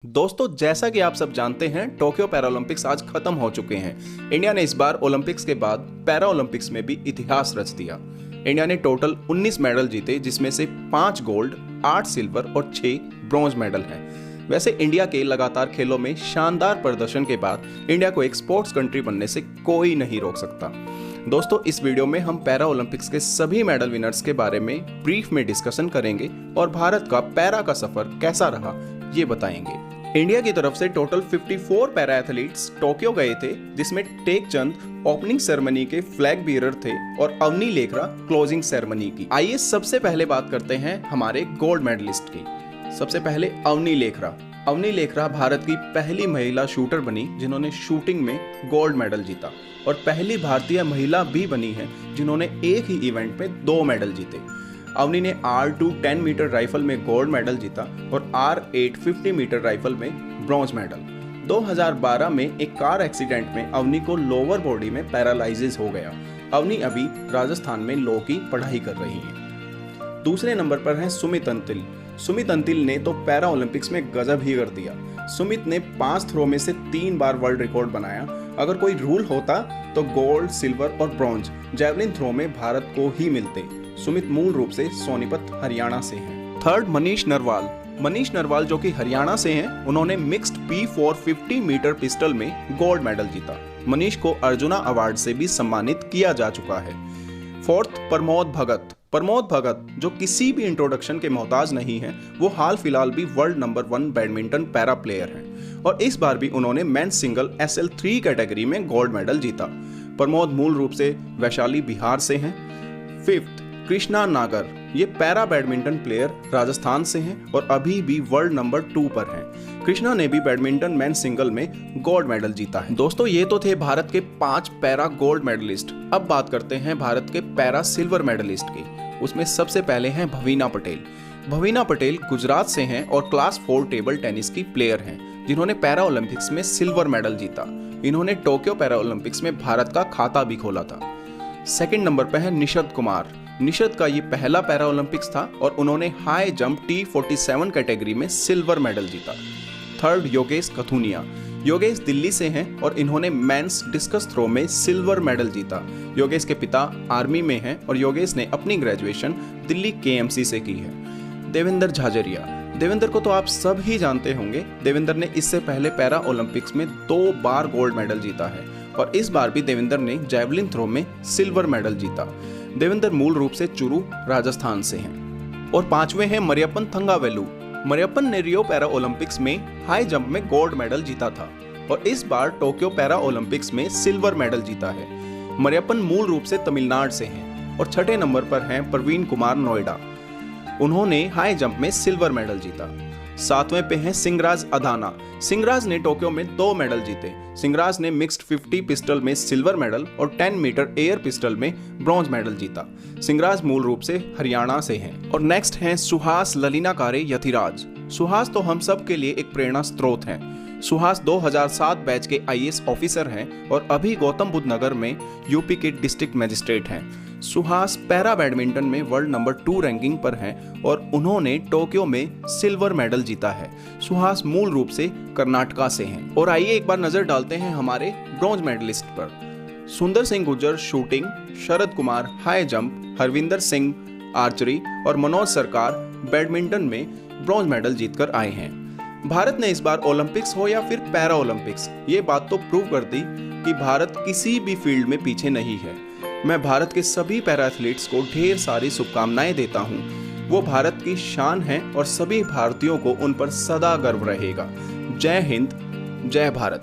दोस्तों, जैसा कि आप सब जानते हैं, टोक्यो पैरालंपिक्स आज खत्म हो चुके हैं। इंडिया ने इस बार ओलंपिक्स के बाद पैरा ओलंपिक्स में भी इतिहास रच दिया। इंडिया ने टोटल 19 मेडल जीते, जिसमें से 5 गोल्ड, 8 सिल्वर और 6 ब्रॉन्ज मेडल हैं। वैसे इंडिया के लगातार खेलों में शानदार प्रदर्शन के बाद इंडिया को एक स्पोर्ट्स कंट्री बनने से कोई नहीं रोक सकता। दोस्तों, इस वीडियो में हम पैरा ओलंपिक्स के सभी मेडल विनर्स के बारे में ब्रीफ में डिस्कशन करेंगे और भारत का पैरा का सफर कैसा रहा ये बताएंगे। इंडिया की तरफ से टोटल 54 पैरा एथलीट्स टोक्यो गए थे, जिसमें टेक चंद ओपनिंग सेरेमनी के फ्लैग बीरर थे और अवनी लेखरा क्लोजिंग सेरेमनी की। आइए सबसे पहले बात करते हैं हमारे गोल्ड मेडलिस्ट की। सबसे पहले अवनी लेखरा। अवनी लेखरा भारत की पहली महिला शूटर बनी जिन्होंने शूटिंग में गोल्ड मेडल जीता और पहली भारतीय महिला भी बनी है जिन्होंने एक ही इवेंट में 2 मेडल जीते। अवनी ने R2 10 मीटर राइफल में गोल्ड मेडल जीता और R8 50 मीटर राइफल में ब्रॉन्ज मेडल। 2012 में एक कार एक्सीडेंट में अवनी को लोअर बॉडी में पैरालाइसिस हो गया। अवनी अभी राजस्थान में लॉ की पढ़ाई कर रही हैं। दूसरे नंबर पर हैं सुमित अंतिल। सुमित अंतिल ने तो पैरा ओलंपिक्स में गजब ही कर दिया। सुमित ने 5 थ्रो में से 3 बार वर्ल्ड रिकॉर्ड बनाया। अगर कोई रूल होता तो गोल्ड, सिल्वर और ब्रॉन्ज जैवलिन थ्रो में भारत को ही मिलते। सुमित मूल रूप से सोनीपत हरियाणा से हैं। थर्ड, मनीष नरवाल। मनीष नरवाल जो कि हरियाणा से हैं, उन्होंने मिक्स्ड P450 मीटर पिस्टल में गोल्ड मेडल जीता। मनीष को अर्जुना अवार्ड से भी सम्मानित किया जा चुका है। फोर्थ, प्रमोद भगत। प्रमोद भगत जो किसी भी इंट्रोडक्शन के मोहताज नहीं है, वो हाल फिलहाल भी world number 1 badminton para player हैं और इस बार भी उन्होंने मेंस सिंगल SL3 कैटेगरी में गोल्ड मेडल जीता। प्रमोद मूल रूप से वैशाली, बिहार से हैं। फिफ्थ, कृष्णा नागर। ये पैरा बैडमिंटन प्लेयर राजस्थान से हैं और अभी भी वर्ल्ड नंबर 2 पर हैं। कृष्णा ने भी बैडमिंटन मेन सिंगल में गोल्ड मेडल जीता है। दोस्तों, ये तो थे भारत के 5 पैरा गोल्ड मेडलिस्ट। अब बात करते हैं भारत के पैरा सिल्वर मेडलिस्ट की। उसमें सबसे पहले हैं भवीना पटेल। भवीना पटेल गुजरात से हैं और क्लास 4 टेबल टेनिस की प्लेयर हैं, जिन्होंने पैरा ओलंपिक्स में सिल्वर मेडल जीता। इन्होंने टोक्यो पैरा ओलंपिक्स में भारत का खाता भी खोला था। सेकंड नंबर पर है निषद कुमार। निषद का ये पहला पैरा ओलंपिक्स था और उन्होंने हाई जंप T47 कैटेगरी में सिल्वर मेडल जीता। थर्ड, योगेश कथुनिया। योगेश दिल्ली से हैं और इन्होंने मेंस डिस्कस थ्रो में सिल्वर मेडल जीता। योगेश के पिता आर्मी में हैं और योगेश ने अपनी ग्रेजुएशन दिल्ली KMC से की है। देवेंद्र झाझरिया। देवेंद्र को तो आप सब ही जानते होंगे। देवेंद्र ने इससे पहले पैरा ओलंपिक्स में 2 बार गोल्ड मेडल जीता है और इस बार भी देवेंद्र ने जैवलिन थ्रो में सिल्वर मेडल जीता। देवेंद्र मूल रूप से चुरू, राजस्थान से हैं। और 5वें हैं मरियप्पन थंगावेलु। मरियप्पन ने रियो पैरा ओलंपिक्स में हाई जंप में गोल्ड मेडल जीता था और इस बार टोक्यो पैरा ओलंपिक्स में सिल्वर मेडल जीता है। मरियप्पन मूल रूप से तमिलनाडु से हैं। और 6ठे नंबर पर हैं प्रवीण कुमार नोएडा। उन्होंने हाई जंप में सिल्वर मेडल जीता। 7वें पे हैं सिंगराज अदाना। सिंगराज ने टोक्यो में 2 मेडल जीते। सिंगराज ने मिक्स्ड 50 पिस्टल में सिल्वर मेडल और 10 मीटर एयर पिस्टल में ब्रॉन्ज मेडल जीता। सिंगराज मूल रूप से हरियाणा से हैं। और नेक्स्ट हैं सुहास ललिनाकारे यथिराज। सुहास तो हम सब के लिए एक प्रेरणा स्रोत हैं। सुहास 2007 बैच के IAS ऑफिसर हैं और अभी गौतम बुद्ध नगर में यूपी के डिस्ट्रिक्ट मजिस्ट्रेट हैं। सुहास पैरा बैडमिंटन में वर्ल्ड नंबर 2 रैंकिंग पर हैं और उन्होंने टोक्यो में सिल्वर मेडल जीता है। सुहास मूल रूप से कर्नाटका से हैं। और आइए एक बार नजर डालते हैं हमारे ब्रॉन्ज मेडलिस्ट पर। Sundar Singh Gurjar shooting, Sharad Kumar high jump, Harvinder Singh archery और मनोज सरकार बैडमिंटन में ब्रॉन्ज मेडल जीतकर आए हैं। भारत ने इस बार ओलंपिक्स हो या फिर पैरा ओलंपिक्स, ये बात तो प्रूव कर दी कि भारत किसी भी फील्ड में पीछे नहीं है। मैं भारत के सभी पैरा एथलीट्स को ढेर सारी शुभकामनाएं देता हूं। वो भारत की शान हैं और सभी भारतीयों को उन पर सदा गर्व रहेगा। जय हिंद, जय भारत।